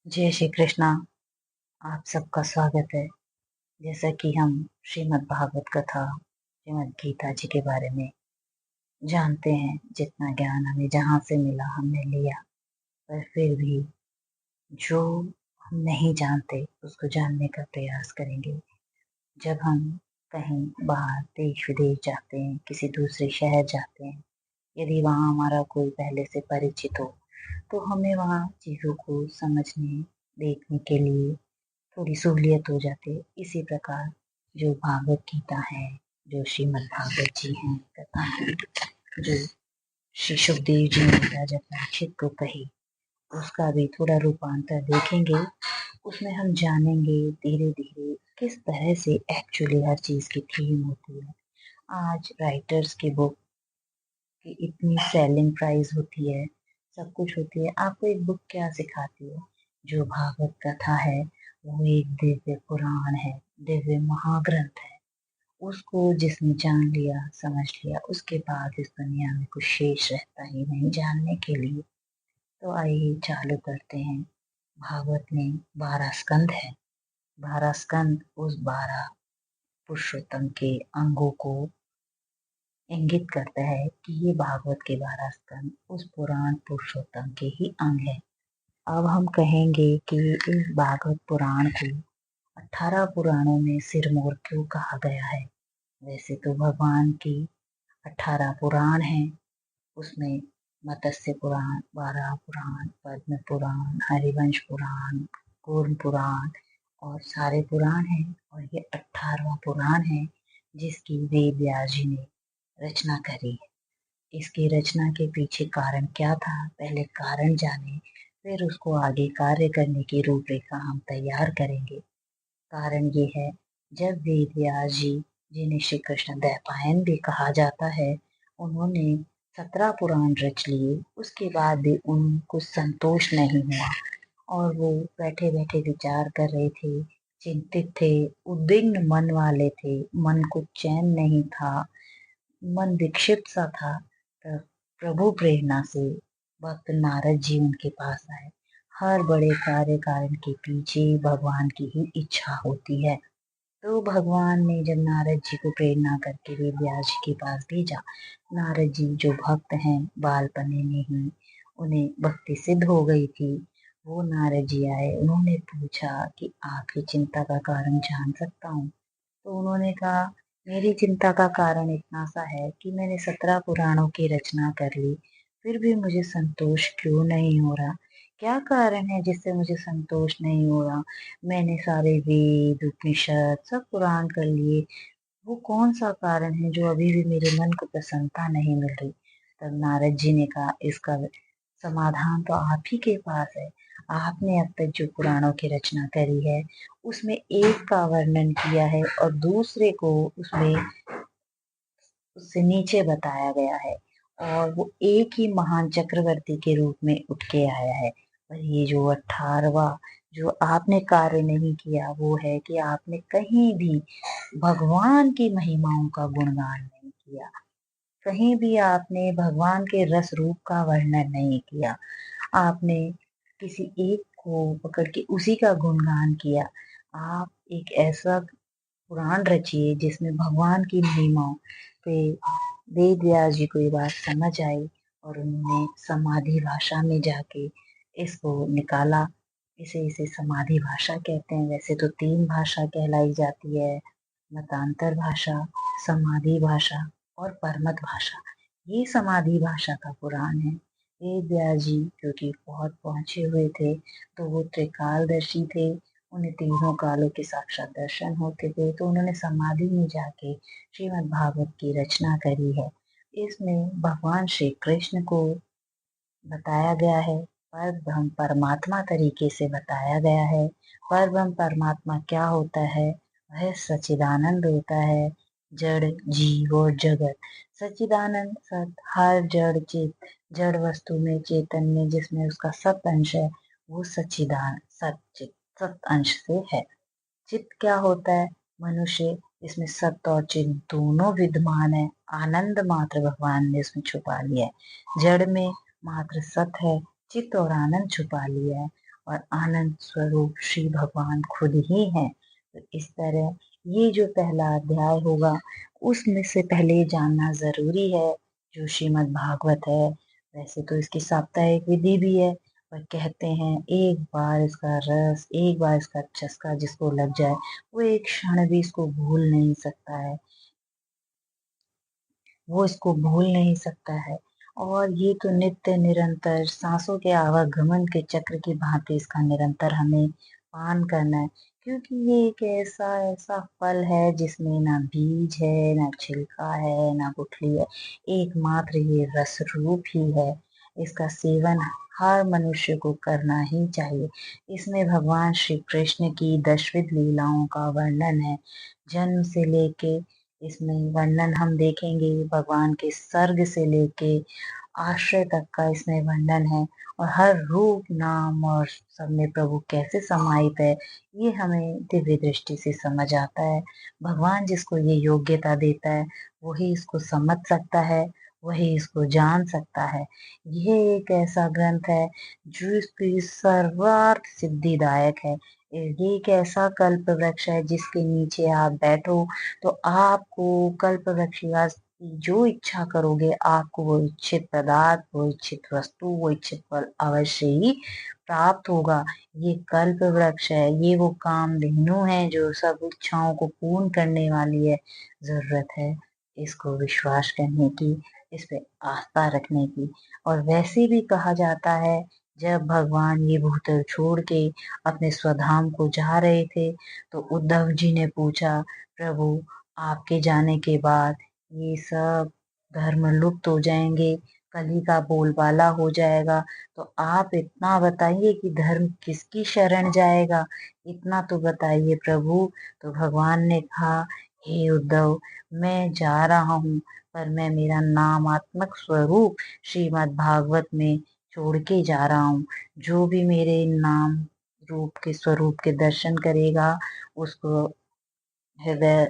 जय श्री कृष्णा। आप सबका स्वागत है। जैसा कि हम श्रीमद् भागवत कथा श्रीमद् गीता जी के बारे में जानते हैं, जितना ज्ञान हमें जहाँ से मिला हमने लिया, पर फिर भी जो हम नहीं जानते उसको जानने का प्रयास करेंगे। जब हम कहीं बाहर देश विदेश जाते हैं, किसी दूसरे शहर जाते हैं, यदि वहाँ हमारा कोई पहले से परिचित हो तो हमें वहाँ चीज़ों को समझने देखने के लिए थोड़ी सहूलियत हो जाती है। इसी प्रकार जो भागवत गीता है, जो श्रीमद् भागवत जी हैं कथा है, जो श्री सुखदेव जी ने राजा परीक्षित को कही, उसका भी थोड़ा रूपांतर देखेंगे। उसमें हम जानेंगे धीरे धीरे किस तरह से एक्चुअली हर चीज की थीम होती है। आज राइटर्स की बुक की इतनी सेलिंग प्राइस होती है, सब कुछ होती है। आपको एक बुक क्या सिखाती है? जो भागवत कथा है वो एक दिव्य पुराण है, दिव्य महाग्रंथ है। उसको जिसने जान लिया, समझ लिया, उसके बाद इस दुनिया में कुछ शेष रहता ही नहीं जानने के लिए। तो आइए चालू करते हैं। भागवत में 12 स्कंद है। 12 स्कंद उस 12 पुरुषोत्तम के अंगों को इंगित करता है कि ये भागवत के 12 स्कंद उस पुराण पुरुषोत्तम के ही अंग है। अब हम कहेंगे कि इस भागवत पुराण को 18 पुराणों में सिरमौर क्यों कहा गया है। वैसे तो भगवान की 18 पुराण हैं। उसमें मत्स्य पुराण, वाराह पुराण, पद्म पुराण, हरिवंश पुराण, कूर्म पुराण और सारे पुराण हैं। और ये 18वां पुराण है जिसकी वेद व्यास जी ने रचना करी है। इसकी रचना के पीछे कारण क्या था, पहले कारण जाने, फिर उसको आगे कार्य करने की रूपरेखा हम तैयार करेंगे। कारण ये है, जब वेद व्यास जी, जिन्हें श्री कृष्ण द्वैपायन भी कहा जाता है, उन्होंने 17 पुराण रच लिए, उसके बाद भी उनको संतोष नहीं हुआ और वो बैठे बैठे विचार कर रहे थे, चिंतित थे, उद्विग्न मन वाले थे, मन को चैन नहीं था, मन विक्षिप्त सा था। तब प्रभु प्रेरणा से भक्त नारद जी उनके पास आए। हर बड़े कार्य कारण के पीछे भगवान की ही इच्छा होती है। तो भगवान ने जब नारद जी को प्रेरणा करके वेद व्यास जी के पास भेजा, नारद जी जो भक्त हैं, बालपने में ही उन्हें भक्ति सिद्ध हो गई थी। वो नारद जी आए, उन्होंने पूछा कि आपकी चिंता का कारण जान सकता हूँ? तो उन्होंने कहा, मेरी चिंता का कारण इतना सा है कि मैंने 17 पुराणों की रचना कर ली, फिर भी मुझे संतोष क्यों नहीं हो रहा? क्या कारण है जिससे मुझे संतोष नहीं हो रहा? मैंने सारे वेद उपनिषद सब पुराण कर लिए, वो कौन सा कारण है जो अभी भी मेरे मन को प्रसन्नता नहीं मिल रही? तब नारद जी ने कहा, इसका समाधान तो आप ही के पास है। आपने अब तक जो पुराणों की रचना करी है, उसमें एक का वर्णन किया है और दूसरे को उसमें उससे नीचे बताया गया है, और वो एक ही महान चक्रवर्ती के रूप में उठ के आया है। पर ये जो 18वां जो आपने कार्य नहीं किया, वो है कि आपने कहीं भी भगवान की महिमाओं का गुणगान नहीं किया, कहीं भी आपने भगवान के रस रूप का वर्णन नहीं किया। आपने किसी एक को पकड़ के उसी का गुणगान किया। आप एक ऐसा पुराण रचिए जिसमें भगवान की महिमाओं पे वेद व्यास जी को ये बात समझ आई और उन्होंने समाधि भाषा में जाके इसको निकाला। इसे समाधि भाषा कहते हैं। वैसे तो 3 भाषा कहलाई जाती है, मतांतर भाषा, समाधि भाषा और परमत भाषा। ये समाधि भाषा का पुराण है। वेद व्यास जी क्योंकि बहुत पहुंचे हुए थे, तो वो त्रिकालदर्शी थे, उन्हें तीनों कालों के साक्षात दर्शन होते थे, तो उन्होंने समाधि में जाके श्रीमद् भागवत की रचना करी है। इसमें भगवान श्री कृष्ण को बताया गया है, पर ब्रह्म परमात्मा तरीके से बताया गया है। पर ब्रह्म परमात्मा क्या होता है? वह सच्चिदानंद होता है, जड़ जीव और जगत। सच्चिदानंद सत, हर जड़ चेत, जड़ वस्तु में, चेतन में जिसमें उसका सत अंश है, वो सच्चिदानंद सच्चित सत अंश से है। चित्त क्या होता है? मनुष्य, इसमें सत्य और चित्त दोनों विद्यमान है। आनंद मात्र भगवान ने इसमें छुपा लिया है। जड़ में मात्र सत है, चित्त और आनंद छुपा लिया है। और आनंद स्वरूप श्री भगवान खुद ही हैं। तो इस तरह ये जो पहला अध्याय होगा उसमें से पहले जानना जरूरी है जो श्रीमद् भागवत है। वैसे तो इसकी साप्ताहिक विधि भी है, पर कहते हैं एक बार इसका रस, एक बार इसका चस्का जिसको लग जाए वो एक क्षण भी इसको भूल नहीं सकता है, वो इसको भूल नहीं सकता है। और ये तो नित्य निरंतर सांसों के आवागमन के चक्र की भांति इसका निरंतर हमें पान करना है, क्योंकि ये एक ऐसा ऐसा फल है जिसमें ना बीज है, ना छिलका है, ना गुठली है, एकमात्र ये रस रूप ही है। इसका सेवन हर मनुष्य को करना ही चाहिए। इसमें भगवान श्री कृष्ण की दशविध लीलाओं का वर्णन है, जन्म से लेके इसमें वर्णन हम देखेंगे, भगवान के सर्ग से लेके आश्रय तक का इसमें वर्णन है। और हर रूप नाम और सब में प्रभु कैसे समाहित है ये हमें दिव्य दृष्टि से समझ आता है। भगवान जिसको ये योग्यता देता है वही इसको समझ सकता है, वही इसको जान सकता है। ये एक ऐसा ग्रंथ है जो इसकी सर्वार्थ सिद्धिदायक है। ये एक ऐसा कल्प वृक्ष है जिसके नीचे आप बैठो तो आपको कल्प वृक्ष की जो इच्छा करोगे आपको वो इच्छित पदार्थ, वो इच्छित वस्तु, वो इच्छित फल अवश्य ही प्राप्त होगा। ये कल्प वृक्ष है, ये वो कामधेनु है जो सब इच्छाओं को पूर्ण करने वाली है। जरूरत है इसको विश्वास करने की, इस पे आस्था रखने की। और वैसे भी कहा जाता है जब भगवान ये भूतल छोड़ के अपने स्वधाम को जा रहे थे तो उद्धव जी ने पूछा, प्रभु आपके जाने के बाद ये सब धर्म लुप्त हो जाएंगे, कली का बोलबाला हो जाएगा, तो आप इतना बताइए कि धर्म किसकी शरण जाएगा, इतना तो बताइए प्रभु। तो भगवान ने कहा, हे उद्धव मैं जा रहा हूँ, पर मैं मेरा नामात्मक स्वरूप श्रीमद् भागवत में छोड़ के जा रहा हूँ। जो भी मेरे नाम रूप के स्वरूप के दर्शन करेगा उसको हृदय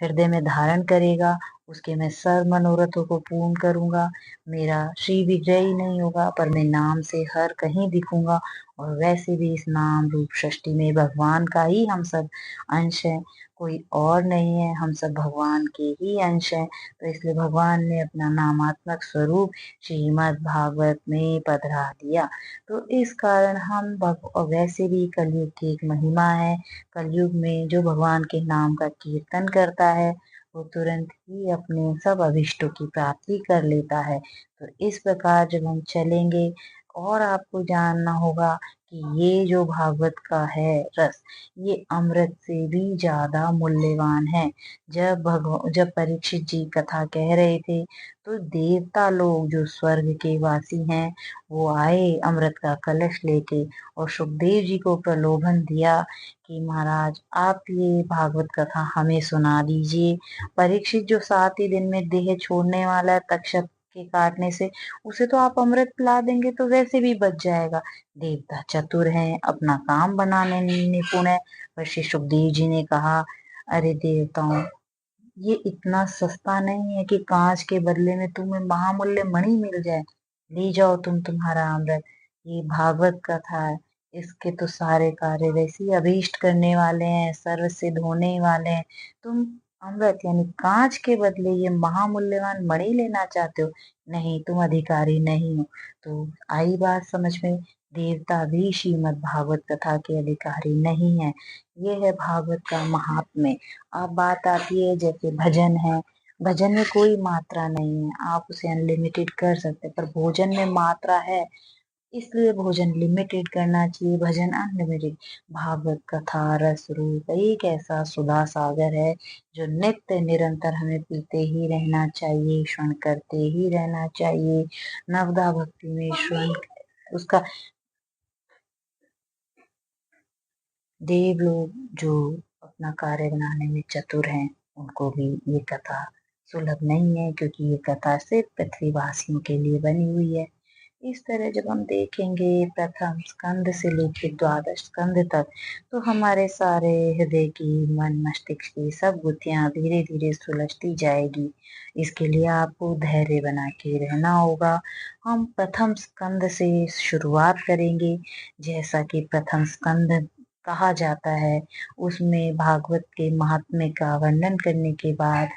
हृदय में धारण करेगा, उसके मैं सर्व मनोरथों को पूर्ण करूंगा। मेरा श्री विजय ही नहीं होगा पर मैं नाम से हर कहीं दिखूंगा। और वैसे भी इस नाम रूप सृष्टि में भगवान का ही हम सब अंश है, कोई और नहीं है, हम सब भगवान के ही अंश हैं। तो इसलिए भगवान ने अपना नामात्मक स्वरूप श्रीमद् भागवत में पधरा दिया। तो इस कारण हम और वैसे भी कलयुग की एक महिमा है, कलयुग में जो भगवान के नाम का कीर्तन करता है वो तुरंत ही अपने सब अभिष्टों की प्राप्ति कर लेता है। तो इस प्रकार जब हम चलेंगे, और आपको जानना होगा कि ये जो भागवत का है रस, ये अमृत से भी ज्यादा मूल्यवान है। जब परीक्षित जी कथा कह रहे थे तो देवता लोग जो स्वर्ग के वासी हैं वो आए अमृत का कलश लेके और सुखदेव जी को प्रलोभन दिया कि महाराज आप ये भागवत कथा हमें सुना दीजिए। परीक्षित जो 7 ही दिन में देह छोड़ने वाला है तक्षक के काटने से, उसे तो आप अमृत पिला देंगे तो वैसे भी बच जाएगा। देवता चतुर हैं, अपना काम बनाने में निपुण है। पर श्री सुखदेव जी ने कहा, अरे देवताओं ये इतना सस्ता नहीं है कि कांच के बदले में तुम्हें महामूल्य मणि मिल जाए, ले जाओ तुम्हारा अमृत। ये भागवत कथा है, इसके तो सारे कार्य वैसे ही अभीष्ट करने वाले हैं, सर्व सिद्ध होने वाले हैं। तुम अमृत यानी कांच के बदले ये महामूल्यवान मणि लेना चाहते हो, नहीं तुम अधिकारी नहीं हो। तो आई बात समझ में, देवता भी श्रीमद् भागवत कथा के अधिकारी नहीं है। ये है भागवत का महात्म्य। अब बात आती है जैसे भजन है, भजन में कोई मात्रा नहीं है, आप उसे अनलिमिटेड कर सकते हैं, पर भोजन में मात्रा है, इसलिए भोजन लिमिटेड करना चाहिए, भजन अनलिमिटेड। भागवत कथा रस रूप एक ऐसा सुधा सागर है जो नित्य निरंतर हमें पीते ही रहना चाहिए, श्रवण करते ही रहना चाहिए। नवदा भक्ति में श्रवण उसका, देव लोग जो अपना कार्य बनाने में चतुर हैं उनको भी ये कथा सुलभ नहीं है, क्योंकि ये कथा सिर्फ पृथ्वीवासियों के लिए बनी हुई है। इस तरह जब हम देखेंगे प्रथम स्कंद से लेकर द्वादश स्कंद तक, तो हमारे सारे हृदय की, मन मस्तिष्क की सब गुत्थियां धीरे धीरे सुलझती जाएगी। इसके लिए आपको धैर्य बना के रहना होगा। हम प्रथम स्कंद से शुरुआत करेंगे। जैसा कि प्रथम स्कंद कहा जाता है, उसमें भागवत के महात्म्य का वर्णन करने के बाद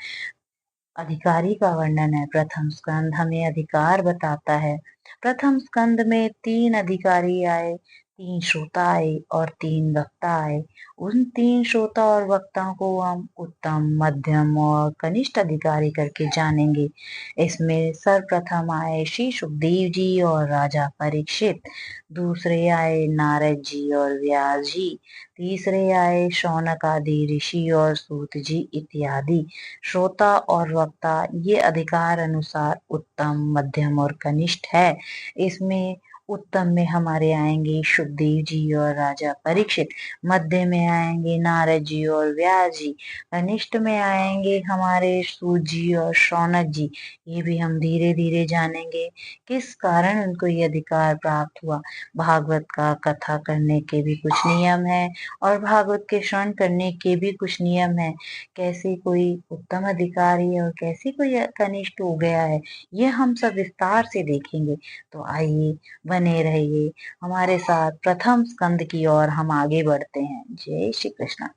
अधिकारी का वर्णन है। प्रथम स्कंद हमें अधिकार बताता है। प्रथम स्कंद में 3 अधिकारी आए, 3 श्रोता आए और 3 वक्ता आए। उन 3 श्रोता और वक्ताओं को हम उत्तम, मध्यम और कनिष्ठ अधिकारी करके जानेंगे। इसमें सर्वप्रथम आए श्री सुखदेव जी और राजा परीक्षित, दूसरे आए नारद जी और व्यास जी, तीसरे आए शौनक आदि ऋषि और सूत जी इत्यादि। श्रोता और वक्ता ये अधिकार अनुसार उत्तम, मध्यम और कनिष्ठ है। इसमें उत्तम में हमारे आएंगे सुखदेव जी और राजा परीक्षित, मध्य में आएंगे नारद जी और व्यास जी, कनिष्ठ में आएंगे हमारे सूत जी और शौनक जी। ये भी हम धीरे धीरे जानेंगे किस कारण उनको ये अधिकार प्राप्त हुआ। भागवत का कथा करने के भी कुछ नियम है और भागवत के श्रवण करने के भी कुछ नियम है। कैसे कोई उत्तम अधिकारी और कैसे कोई कनिष्ठ हो गया है, ये हम सब विस्तार से देखेंगे। तो आइए, बने रहिए हमारे साथ प्रथम स्कंद की ओर हम आगे बढ़ते हैं। जय श्री कृष्ण।